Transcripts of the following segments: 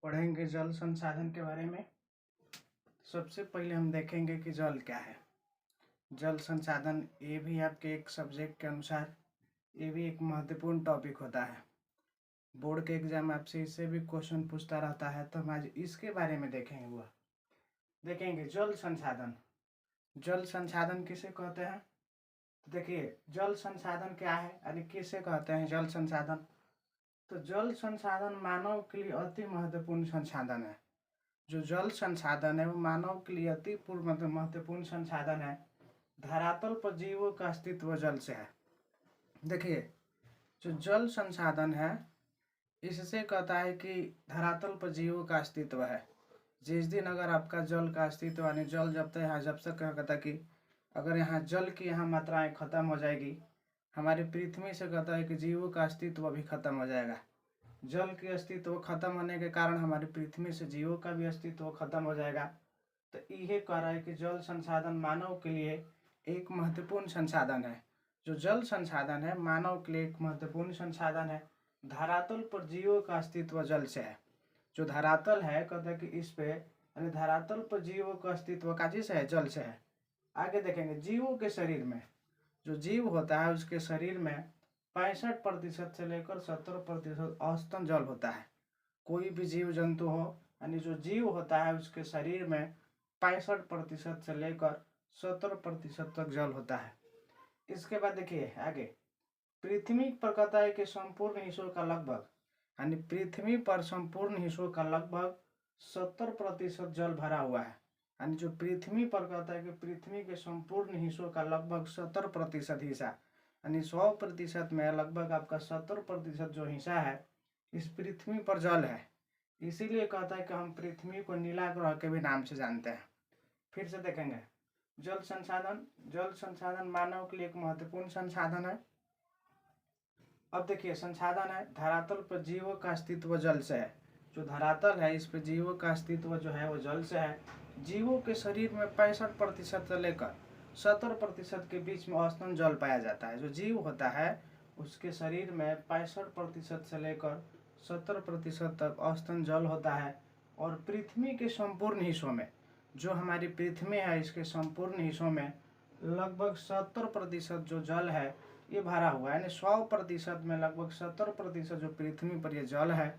पढ़ेंगे जल संसाधन के बारे में। सबसे पहले हम देखेंगे कि जल क्या है। जल संसाधन ये भी आपके एक सब्जेक्ट के अनुसार ये भी एक महत्वपूर्ण टॉपिक होता है। बोर्ड के एग्जाम आपसे इससे भी क्वेश्चन पूछता रहता है, तो हम आज इसके बारे में देखेंगे जल संसाधन। जल संसाधन किसे कहते हैं? देखिए, जल संसाधन क्या है यानी किसे कहते हैं जल संसाधन। तो जल संसाधन मानव के लिए अति महत्वपूर्ण संसाधन है। जो जल संसाधन है वो मानव के लिए अति महत्वपूर्ण संसाधन है। धरातल पर जीवों का अस्तित्व जल से है। देखिए, जो जल संसाधन है इससे कहता है कि धरातल पर जीवों का अस्तित्व है। जिस दिन अगर आपका जल का अस्तित्व यानी जल जब तक यहाँ जब तक कहता कि अगर यहाँ जल की यहाँ मात्राएं खत्म हो जाएगी, हमारी पृथ्वी से कहता है कि जीवों का अस्तित्व भी खत्म हो जाएगा। जल के अस्तित्व खत्म होने के कारण हमारी पृथ्वी से जीवों का भी अस्तित्व खत्म हो जाएगा। तो यह कह रहा है कि जल संसाधन मानव के लिए एक महत्वपूर्ण संसाधन है। जो जल संसाधन है मानव के लिए एक महत्वपूर्ण संसाधन है। धरातल पर जीवों का अस्तित्व जल से है। जो धरातल है कहते हैं कि इस पे यानी धरातल पर जीवों का अस्तित्व काजी से है? जल से है। आगे देखेंगे जीवों के शरीर में जो जीव होता है उसके शरीर में 65% से लेकर 70% औसतन जल होता है। कोई भी जीव जंतु हो यानी जो जीव होता है उसके शरीर में 65% से लेकर 70% तक जल होता है। इसके बाद देखिए आगे, पृथ्वी पर कहता है कि संपूर्ण हिस्सों का लगभग यानी पृथ्वी पर संपूर्ण हिस्सों का लगभग 70% जल भरा हुआ है। यानी जो पृथ्वी पर कहता है कि पृथ्वी के संपूर्ण हिस्सों का लगभग 70% हिस्सा यानी 100% में लगभग आपका 70% जो हिस्सा है इस पृथ्वी पर जल है। इसीलिए कहता है कि हम पृथ्वी को नीला ग्रह के भी नाम से जानते हैं। फिर से देखेंगे जल संसाधन मानव के लिए एक महत्वपूर्ण संसाधन है। अब देखिए संसाधन है धरातल पर जीवों का अस्तित्व जल से है। जो धरातल है इस पर जीवों का अस्तित्व जो है वो जल से है। जीवों के शरीर में 65% से लेकर 70% के बीच में औसतन जल पाया जाता है। जो जीव होता है उसके शरीर में 65% से लेकर 70% तक औसतन जल होता है। और पृथ्वी के संपूर्ण हिस्सों में जो हमारी पृथ्वी है इसके संपूर्ण हिस्सों में लगभग 70% जो जल है ये भरा हुआ है। यानी 100% में लगभग 70% जो पृथ्वी पर ये जल है।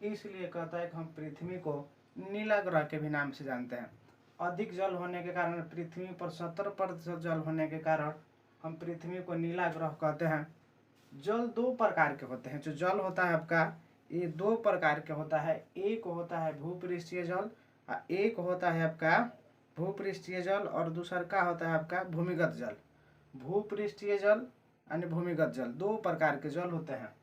इसलिए कहता है कि हम पृथ्वी को नीला ग्रह के भी नाम से जानते हैं। अधिक जल होने के कारण पृथ्वी पर 70% जल होने के कारण हम पृथ्वी को नीला ग्रह कहते हैं। जल दो प्रकार के होते हैं। जो जल होता है आपका ये दो प्रकार के होता है। एक होता है भूपृष्ठीय जल और एक होता है आपका भूपृष्ठीय जल और दूसरा का होता है आपका भूमिगत जल। भूपृष्ठीय जल यानी भूमिगत जल दो प्रकार के जल होते हैं।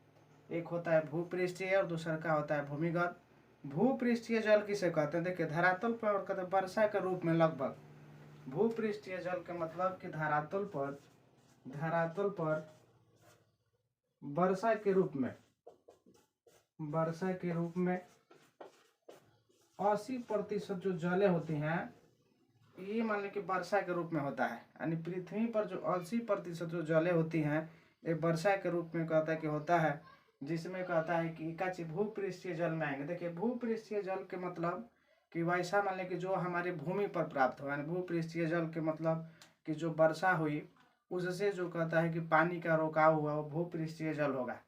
एक होता है भूपृष्ठीय और दूसरा का होता है भूमिगत। भूपृष्ठीय जल किसे कहते हैं? देखिए धरातल पर कहते हैं वर्षा के रूप में लगभग। भूपृष्ठीय जल के मतलब कि धरातल पर वर्षा के रूप में 80% जो जलें होती हैं ये मान लें कि वर्षा के रूप में होता है। यानी पृथ्वी पर जो 80% जो जलें होती हैं ये वर्षा के रूप में कहता है कि होता है। जिसमें कहता है कि एकाची भूपृष्ठीय जल में आएंगे। देखिए भूपृष्ठीय जल के मतलब कि वैसा मान लें कि जो हमारे भूमि पर प्राप्त हो। यानी भूपृष्ठीय जल के मतलब कि जो वर्षा हुई उससे जो कहता है कि पानी का रोकाव हुआ वो भूपृष्ठीय जल होगा।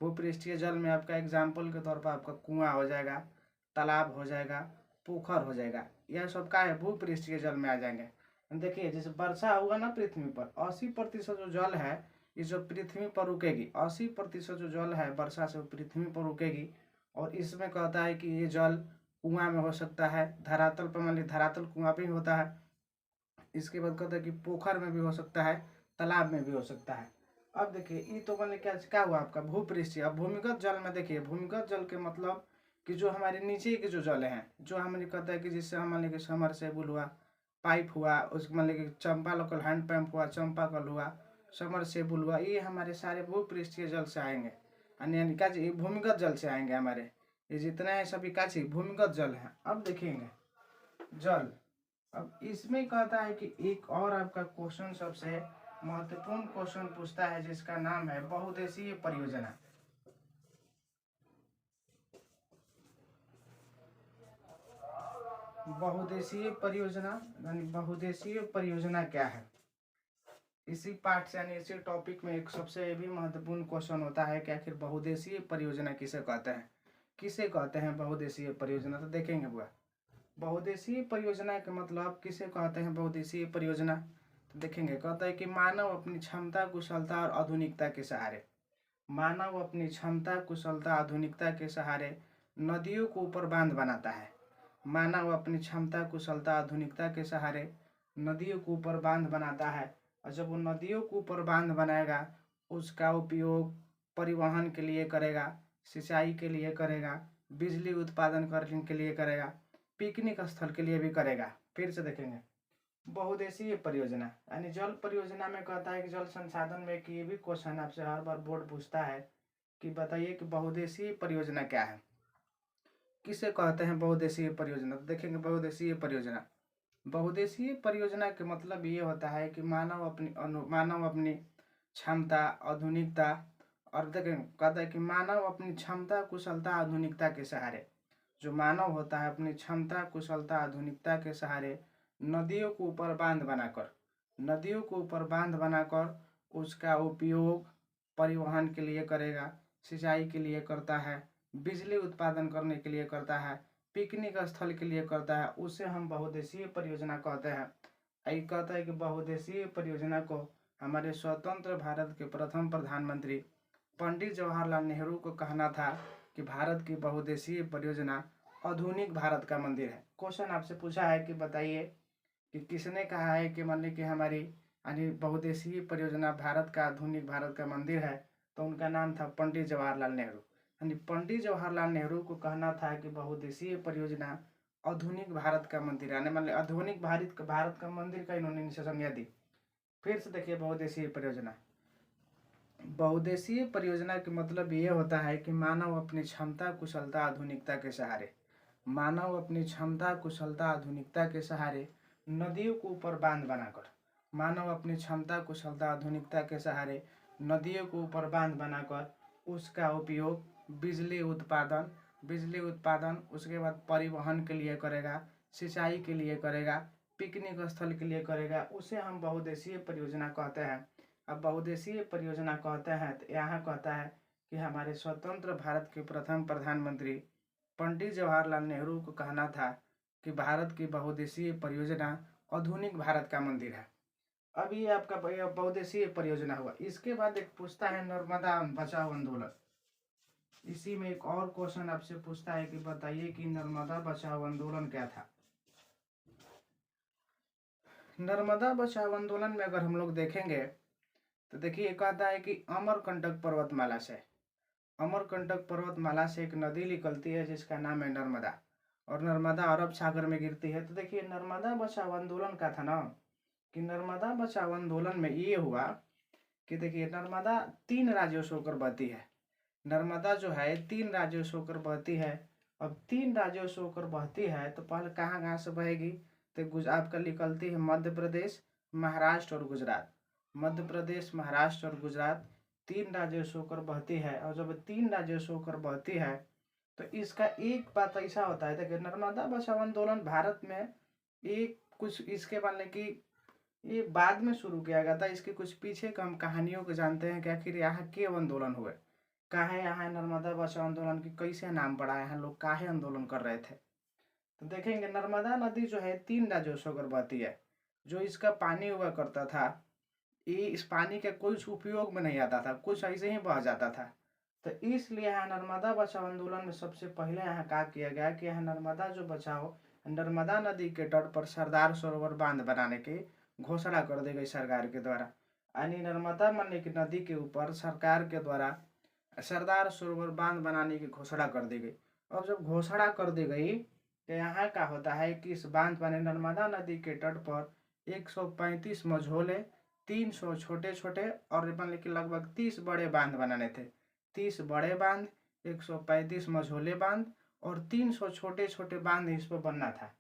भूपृष्ठीय जल में आपका एग्जाम्पल के तौर पर आपका कुआं हो जाएगा, तालाब हो जाएगा, पोखर हो जाएगा। यह सब का है भूपृष्ठीय जल में आ जाएंगे। देखिए जैसे वर्षा हुआ ना पृथ्वी पर 80% जो जल है ये जो पृथ्वी पर रुकेगी। 80% जो जल है वर्षा से पृथ्वी पर रुकेगी। और इसमें कहता है कि ये जल कुआं में हो सकता है, धरातल पर मान ली धरातल कुआं भी होता है। इसके बाद कहता है कि पोखर में भी हो सकता है, तालाब में भी हो सकता है। अब देखिए ये तो मान ली क्या हुआ आपका भूपृष्ठीय। अब भूमिगत जल में देखिए भूमिगत जल के मतलब कि जो हमारे नीचे के जो जल हैं जो हमें कहता है कि जिससे हम मान लीजिए समरसेबुल हुआ, पाइप हुआ, उसके मान लीजिए चंपा लोकल हैंड पंप हुआ, चंपा कल हुआ, समरसेबुल हुआ, ये हमारे सारे भूपृष्ठीय जल से आएंगे। यानी क्या चीज भूमिगत जल से आएंगे हमारे। ये जितने हैं सभी क्या चीज भूमिगत जल हैं। अब देखेंगे जल। अब इसमें कहता है कि एक और आपका क्वेश्चन सबसे महत्वपूर्ण क्वेश्चन पूछता है जिसका नाम है बहुउद्देशीय परियोजना। बहुउद्देशीय परियोजना यानी बहुउद्देशीय परियोजना क्या है। इसी पार्ट से यानी इसी टॉपिक में एक सबसे भी महत्वपूर्ण क्वेश्चन होता है कि आखिर बहुउद्देशीय परियोजना किसे कहते हैं, किसे कहते हैं बहुउद्देशीय परियोजना। तो देखेंगे बुआ, बहुउद्देशीय परियोजना का मतलब किसे कहते हैं बहुउद्देशीय परियोजना। तो देखेंगे, कहता है कि मानव अपनी क्षमता, कुशलता और आधुनिकता के सहारे, मानव अपनी क्षमता, कुशलता, आधुनिकता के सहारे नदियों को ऊपर बांध बनाता है। मानव अपनी क्षमता, कुशलता, आधुनिकता के सहारे नदियों को ऊपर बांध बनाता है, और जब वो नदियों के ऊपर बांध बनाएगा उसका उपयोग परिवहन के लिए करेगा, सिंचाई के लिए करेगा, बिजली उत्पादन करने के लिए करेगा, पिकनिक स्थल के लिए भी करेगा। फिर से देखेंगे, बहुउद्देशीय परियोजना यानी जल परियोजना में कहता है कि जल संसाधन में एक ये भी क्वेश्चन आपसे हर बार बोर्ड पूछता है कि बताइए कि बहुउद्देशीय परियोजना क्या है, किसे कहते हैं बहुउद्देशीय परियोजना। तो देखेंगे, बहुउद्देशीय परियोजना, बहुउद्देशीय परियोजना के मतलब ये होता है कि मानव अपनी क्षमता, आधुनिकता, और देखें कहता है कि मानव अपनी क्षमता, कुशलता, आधुनिकता के सहारे, जो मानव होता है अपनी क्षमता, कुशलता, आधुनिकता के सहारे नदियों को ऊपर बांध बनाकर, नदियों को ऊपर बांध बनाकर उसका उपयोग परिवहन के लिए करेगा, सिंचाई के लिए करता है, बिजली उत्पादन करने के लिए करता है, पिकनिक स्थल के लिए करता है, उसे हम बहुउद्देशीय परियोजना कहते हैं। यही कहता है कि बहुउद्देशीय परियोजना को हमारे स्वतंत्र भारत के प्रथम प्रधानमंत्री पंडित जवाहरलाल नेहरू को कहना था कि भारत की बहुउद्देशीय परियोजना आधुनिक भारत का मंदिर है। क्वेश्चन आपसे पूछा है कि बताइए कि किसने कहा है कि मान ली कि हमारी यानी बहुउद्देशीय परियोजना भारत का आधुनिक भारत का मंदिर है, तो उनका नाम था पंडित जवाहरलाल नेहरू। यानी पंडित जवाहरलाल नेहरू को कहना था कि बहुउद्देशीय परियोजना आधुनिक भारत का मंदिर, यानी मान ली आधुनिक भारत का मंदिर का इन्होंने संज्ञा दी। फिर से देखिए, बहुउद्देशीय परियोजना, बहुउद्देशीय परियोजना के मतलब ये होता है कि मानव अपनी क्षमता, कुशलता, आधुनिकता के सहारे, मानव अपनी क्षमता, कुशलता, आधुनिकता के सहारे नदियों को ऊपर बांध बनाकर, मानव अपनी क्षमता, कुशलता, आधुनिकता के सहारे नदियों को ऊपर बांध बनाकर उसका उपयोग बिजली उत्पादन, उसके बाद परिवहन के लिए करेगा, सिंचाई के लिए करेगा, पिकनिक स्थल के लिए करेगा, उसे हम बहुउद्देशीय परियोजना कहते हैं। अब बहुउद्देशीय परियोजना कहते हैं तो यहाँ कहता है कि हमारे स्वतंत्र भारत के प्रथम प्रधानमंत्री पंडित जवाहरलाल नेहरू को कहना था कि भारत की बहुउद्देशीय परियोजना आधुनिक भारत का मंदिर है। अब ये आपका बहुउद्देशीय परियोजना हुआ। इसके बाद एक पूछता है नर्मदा बचाओ आंदोलन। इसी में एक और क्वेश्चन आपसे पूछता है कि बताइए कि नर्मदा बचाओ आंदोलन क्या था। नर्मदा बचाओ आंदोलन में अगर हम लोग देखेंगे तो देखिए, कहता है कि अमरकंटक पर्वतमाला से, अमरकंटक पर्वतमाला से एक नदी निकलती है जिसका नाम है नर्मदा, और नर्मदा अरब सागर में गिरती है। तो देखिए, नर्मदा बचाओ आंदोलन का था ना कि नर्मदा बचाओ आंदोलन में ये हुआ कि देखिए, नर्मदा 3 राज्यों से होकर बहती है। नर्मदा जो है 3 राज्यों से होकर बहती है। अब 3 राज्यों से होकर बहती है तो पहले कहाँ कहाँ से बहेगी, तो आपका निकलती है मध्य प्रदेश, महाराष्ट्र और गुजरात। मध्य प्रदेश, महाराष्ट्र और गुजरात 3 राज्यों से होकर बहती है। और जब 3 राज्यों से होकर बहती है तो इसका एक बात ऐसा होता है कि नर्मदा बचाओ आंदोलन भारत में एक कुछ इसके मानने की ये बाद में शुरू किया गया था। इसके कुछ पीछे का हम कहानियों को जानते हैं कि आखिर यहाँ क्यों आंदोलन हुए, काहे यहाँ नर्मदा बचाओ आंदोलन की कैसे नाम पड़ा, यहाँ लोग काहे आंदोलन कर रहे थे। तो देखेंगे, नर्मदा नदी जो है 3 राज्यों से होकर बहती है। जो इसका पानी हुआ करता था, ये इस पानी के कुछ उपयोग में नहीं आता था, कुछ ऐसे ही बह जाता था। तो इसलिए यहाँ नर्मदा बचाओ आंदोलन में सबसे पहले यहाँ क्या किया गया कि यहाँ नर्मदा जो बचाओ, नर्मदा नदी के तट पर सरदार सरोवर बांध बनाने की घोषणा कर दी गई सरकार के द्वारा। यानी नर्मदा माने की नदी के ऊपर सरकार के द्वारा सरदार सरोवर बांध बनाने की घोषणा कर दी गई। अब जब घोषणा कर दी गई तो यहाँ का होता है कि इस बांध माने नर्मदा नदी के तट पर 135 मझोले, 300 छोटे छोटे और मान कि लगभग 30 बड़े बांध बनाने थे। 30 बड़े बांध, 135 मझोले बांध और 300 छोटे छोटे बांध इस पर बनना था।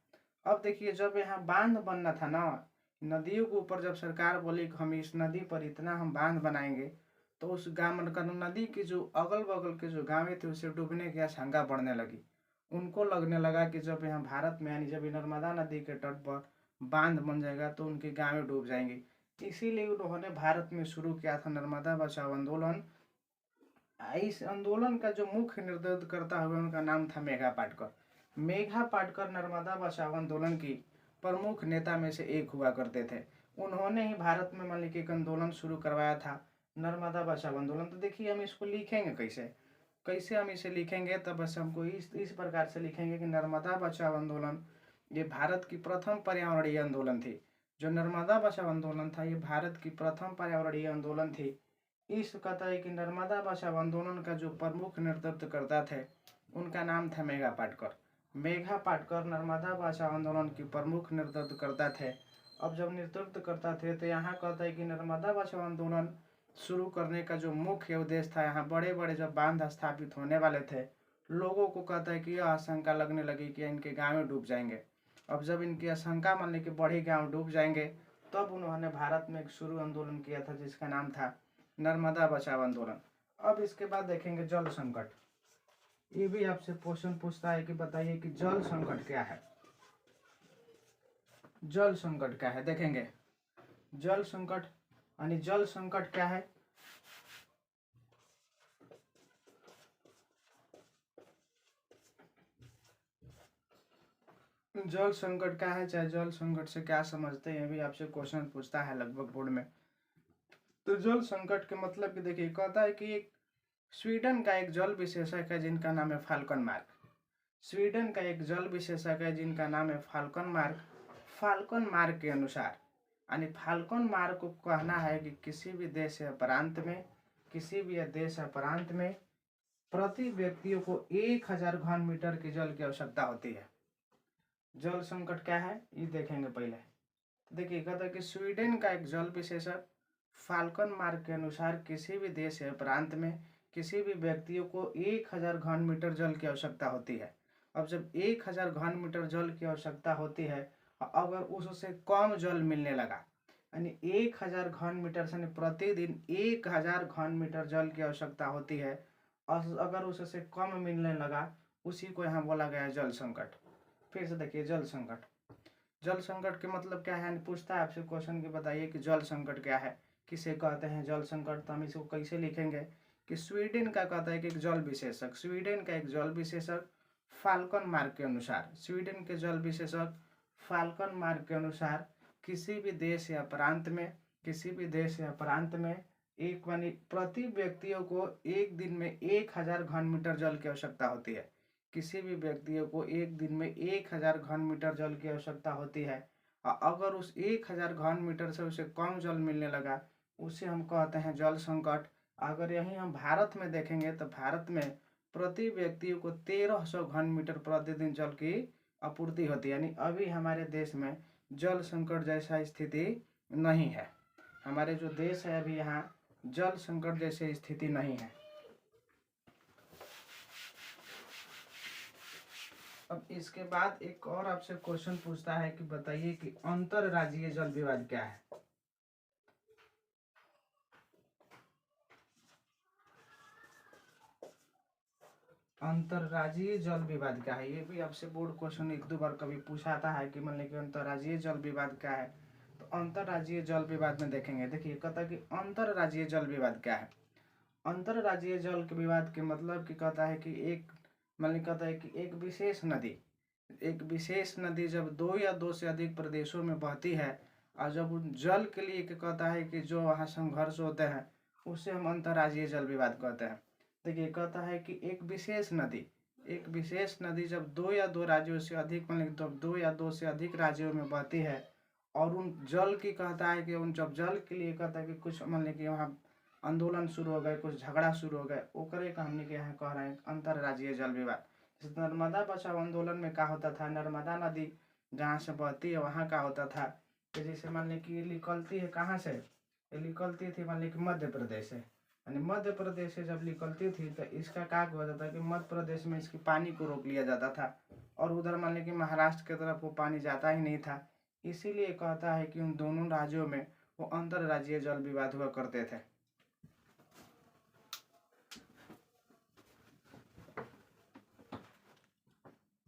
अब देखिए, जब यहाँ बांध बनना था ना नदियों के ऊपर, जब सरकार बोली कि हम इस नदी पर इतना हम बांध बनाएंगे, तो उस गांव नदी की जो अगल बगल के जो गाँवें थे उसे डूबने की आशंका बढ़ने लगी। उनको लगने लगा कि जब यहाँ भारत में यानी जब नर्मदा नदी के तट पर बांध बन जाएगा तो उनकी गांवें डूब जाएंगी। इसीलिए उन्होंने भारत में शुरू किया था नर्मदा बचाओ आंदोलन। इस आंदोलन का जो मुख्य नेतृत्व करता हुआ उनका नाम था मेघा पाटकर। मेघा पाटकर नर्मदा बचाओ आंदोलन की प्रमुख नेता में से एक हुआ करते थे। उन्होंने ही भारत में मान लीजिए एक आंदोलन शुरू करवाया था, नर्मदा बचाओ आंदोलन। तो देखिए हम इसको लिखेंगे कैसे, कैसे हम इसे लिखेंगे, तब बस हमको इस प्रकार से लिखेंगे कि नर्मदा बचाओ आंदोलन ये भारत की प्रथम पर्यावरणीय आंदोलन थी। जो नर्मदा बचाओ आंदोलन था ये भारत की प्रथम पर्यावरणीय आंदोलन थी। इस कहता है कि नर्मदा बचाओ आंदोलन का जो प्रमुख नेतृत्व करता थे उनका नाम था मेघा पाटकर। मेघा पाटकर नर्मदा बचाओ आंदोलन की प्रमुख नेतृत्व करता थे। अब जब नेतृत्व करता थे तो यहाँ कहता है कि नर्मदा बचाओ आंदोलन शुरू करने का जो मुख्य उद्देश्य था, यहाँ बड़े बड़े जब बांध स्थापित होने वाले थे, लोगों को कहता है कि यह आशंका लगने लगी कि इनके गाँव डूब जाएंगे। अब जब इनकी आशंका मान ली कि बड़े गाँव डूब जाएंगे, तब उन्होंने भारत में एक शुरू आंदोलन किया था जिसका नाम था नर्मदा बचाओ आंदोलन। अब इसके बाद देखेंगे जल संकट। ये भी आपसे क्वेश्चन पूछता है कि बताइए कि जल संकट क्या है। जल संकट क्या है, देखेंगे जल संकट यानी जल संकट क्या है। जल संकट क्या है, चाहे जल संकट से क्या समझते हैं, ये भी आपसे क्वेश्चन पूछता है लगभग बोर्ड में। तो जल संकट के मतलब कि देखिए कहता है कि एक स्वीडन का एक जल विशेषज्ञ है जिनका नाम है फाल्कन मार्क। स्वीडन का एक जल विशेषज्ञ है जिनका नाम है फाल्कन मार्क। फाल्कन मार्क के अनुसार यानी फाल्कन मार्क को कहना है कि किसी भी देश या प्रांत में, किसी भी देश या प्रांत में प्रति व्यक्तियों को 1000 घन मीटर की जल की आवश्यकता होती है। जल संकट क्या है ये देखेंगे पहले। देखिए कहता है कि स्वीडन का एक जल विशेषज्ञ फाल्कन मार्क के अनुसार किसी भी देश या प्रांत में किसी भी व्यक्तियों को 1000 घन मीटर जल की आवश्यकता होती है। अब जब 1000 घन मीटर जल की आवश्यकता होती है, अगर उससे कम जल मिलने लगा यानी 1000 घन मीटर से प्रतिदिन 1000 घन मीटर जल की आवश्यकता होती है, और अगर उससे कम मिलने लगा उसी को यहाँ बोला गया है जल संकट। फिर से देखिए जल संकट। जल संकट के मतलब क्या है, पूछता है आपसे क्वेश्चन की बताइए कि जल संकट क्या है, किसे कहते हैं जल संकट। तो हम इसको कैसे लिखेंगे कि स्वीडन का कहता है कि एक जल विशेषज्ञ, स्वीडन का एक जल विशेषज्ञ फाल्कन मार्क के अनुसार, स्वीडन के जल विशेषज्ञ फाल्कन मार्क के अनुसार किसी भी देश या प्रांत में, किसी भी देश या प्रांत में एक मानी प्रति व्यक्तियों को एक दिन में 1000 घन मीटर जल की आवश्यकता होती है। किसी भी व्यक्तियों को एक दिन में 1000 घन मीटर जल की आवश्यकता होती है, और अगर उस 1000 घन मीटर से उसे कम जल मिलने लगा उसे हम कहते हैं जल संकट। अगर यहीं हम भारत में देखेंगे तो भारत में प्रति व्यक्तियों को 1300 घन मीटर प्रतिदिन जल की आपूर्ति होती है। यानी अभी हमारे देश में जल संकट जैसा स्थिति नहीं है। हमारे जो देश है अभी यहाँ जल संकट जैसी स्थिति नहीं है। अब इसके बाद एक और आपसे क्वेश्चन पूछता है कि बताइए कि अंतरराज्यीय जल विवाद क्या है। अंतरराज्यीय जल विवाद क्या है, ये भी आपसे बोर्ड क्वेश्चन एक दो बार कभी पूछाता है कि मान लीजिए अंतरराज्यीय जल विवाद क्या है। तो अंतरराज्यीय जल विवाद में देखेंगे, देखिए कहता है कि अंतरराज्यीय जल विवाद क्या है। अंतरराज्यीय जल के विवाद के मतलब कि कहता है कि एक मान लीजिए कहता है कि एक विशेष नदी जब 2 या 2 से अधिक प्रदेशों में बहती है, और जब उन जल के लिए कहता है कि जो वहाँ संघर्ष होते हैं उसे हम अंतरराज्यीय जल विवाद कहते हैं। देखिए कहता है कि एक विशेष नदी जब 2 या 2 राज्यों से अधिक मतलब 2 या 2 से अधिक राज्यों में बहती है, और उन जल की कहता है कि उन जब जल के लिए कहता है कि कुछ मान लीजिए वहाँ आंदोलन शुरू हो गए, कुछ झगड़ा शुरू हो गए, ओकरे का हमने के यहाँ कह रहे हैं अंतरराज्यीय जल विवाद। जैसे नर्मदा बचाओ आंदोलन में क्या होता था, नर्मदा नदी जहाँ से बहती है वहाँ क्या होता था कि जैसे मान ली कि निकलती है कहाँ से, निकलती थी मान ली कि मध्य प्रदेश से, यानी मध्य प्रदेश से जब निकलती थी तो इसका क्या हुआ जाता था कि मध्य प्रदेश में इसकी पानी को रोक लिया जाता था, और उधर मान ली कि महाराष्ट्र की तरफ वो पानी जाता ही नहीं था। इसीलिए कहता है कि उन दोनों राज्यों में वो अंतरराज्यीय जल विवाद हुआ करते थे।